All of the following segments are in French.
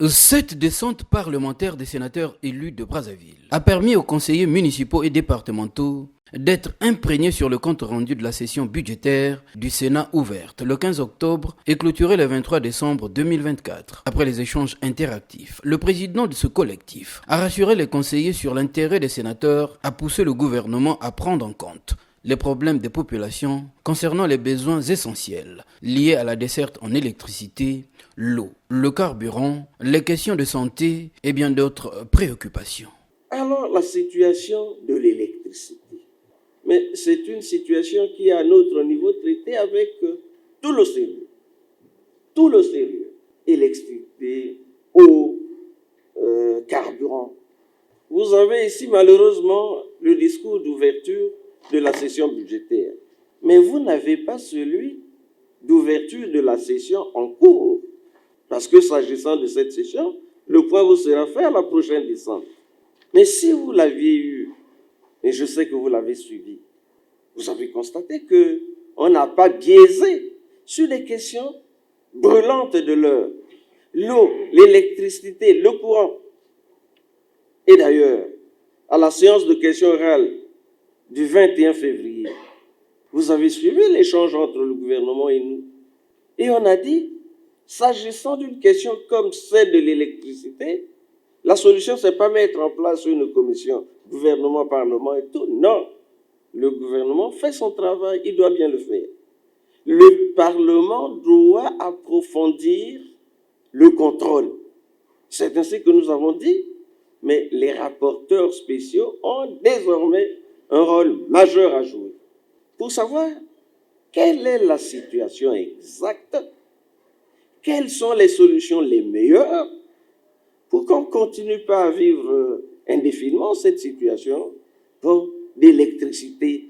Cette descente parlementaire des sénateurs élus de Brazzaville a permis aux conseillers municipaux et départementaux d'être imprégnés sur le compte rendu de la session budgétaire du Sénat ouverte le 15 octobre et clôturée le 23 décembre 2024. Après les échanges interactifs, le président de ce collectif a rassuré les conseillers sur l'intérêt des sénateurs à pousser le gouvernement à prendre en compte les problèmes des populations concernant les besoins essentiels liés à la desserte en électricité, l'eau, le carburant, les questions de santé et bien d'autres préoccupations. Alors, la situation de l'électricité. Mais c'est une situation qui est à notre niveau traitée avec tout le sérieux. Tout le sérieux. Électricité, eau, carburant. Vous avez ici malheureusement le discours d'ouverture de la session budgétaire. Mais vous n'avez pas celui d'ouverture de la session en cours. Parce que s'agissant de cette session, le point vous sera fait à la prochaine descente. Mais si vous l'aviez eu, et je sais que vous l'avez suivi, vous avez constaté qu'on n'a pas biaisé sur les questions brûlantes de l'heure. L'eau, l'électricité, le courant. Et d'ailleurs, à la séance de questions orales du 21 février, vous avez suivi l'échange entre le gouvernement et nous. Et on a dit, s'agissant d'une question comme celle de l'électricité, la solution, ce n'est pas mettre en place une commission, gouvernement, parlement et tout. Non, le gouvernement fait son travail, il doit bien le faire. Le Parlement doit approfondir le contrôle. C'est ainsi que nous avons dit, mais les rapporteurs spéciaux ont désormais un rôle majeur à jouer pour savoir quelle est la situation exacte, quelles sont les solutions les meilleures pour qu'on ne continue pas à vivre indéfiniment cette situation d'électricité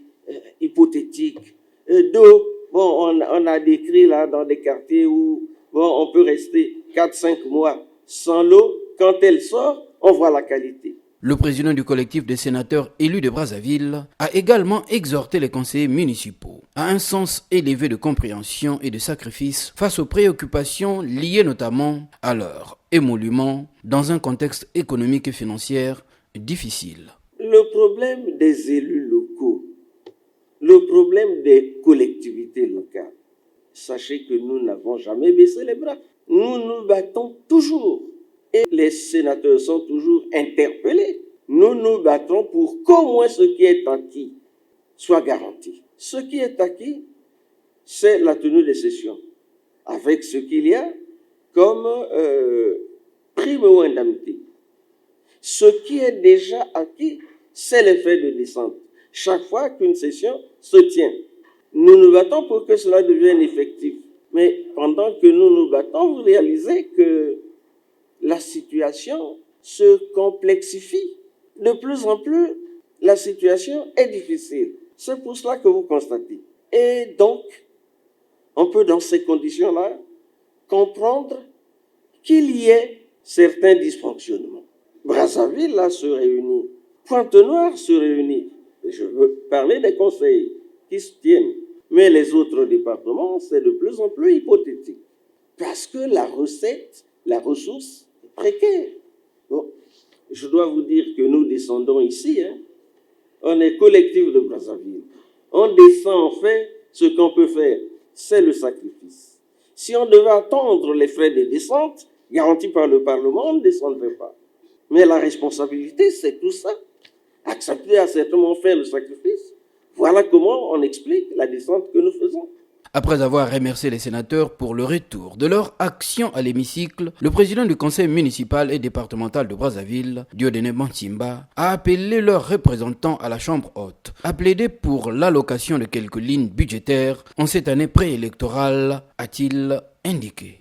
hypothétique, d'eau. Bon, on a décrit là dans des quartiers où on peut rester 4-5 mois sans l'eau. Quand elle sort, on voit la qualité. Le président du collectif des sénateurs élus de Brazzaville a également exhorté les conseillers municipaux à un sens élevé de compréhension et de sacrifice face aux préoccupations liées notamment à leur émolument dans un contexte économique et financier difficile. Le problème des élus locaux, le problème des collectivités locales, sachez que nous n'avons jamais baissé les bras. Nous nous battons toujours. Et les sénateurs sont toujours interpellés. Nous nous battons pour qu'au moins ce qui est acquis soit garanti. Ce qui est acquis, c'est la tenue des sessions, avec ce qu'il y a comme prime ou indemnité. Ce qui est déjà acquis, c'est l'effet de descente. Chaque fois qu'une session se tient, nous nous battons pour que cela devienne effectif. Mais pendant que nous nous battons, vous réalisez que la situation se complexifie. De plus en plus, la situation est difficile. C'est pour cela que vous constatez. Et donc, on peut dans ces conditions-là comprendre qu'il y ait certains dysfonctionnements. Brazzaville, là, se réunit. Pointe-Noire se réunit. Je veux parler des conseils qui se tiennent. Mais les autres départements, c'est de plus en plus hypothétique. Parce que la recette, la ressource, précaire. Bon, je dois vous dire que nous descendons ici, on est collectif de Brazzaville. On descend, on fait ce qu'on peut faire, c'est le sacrifice. Si on devait attendre les frais de descente garantis par le Parlement, on ne descendrait pas. Mais la responsabilité, c'est tout ça. Accepter à certains moments faire le sacrifice. Voilà comment on explique la descente que nous faisons. Après avoir remercié les sénateurs pour le retour de leur action à l'hémicycle, le président du conseil municipal et départemental de Brazzaville, Dieudonné Bantimba, a appelé leurs représentants à la chambre haute à plaider pour l'allocation de quelques lignes budgétaires en cette année préélectorale, a-t-il indiqué.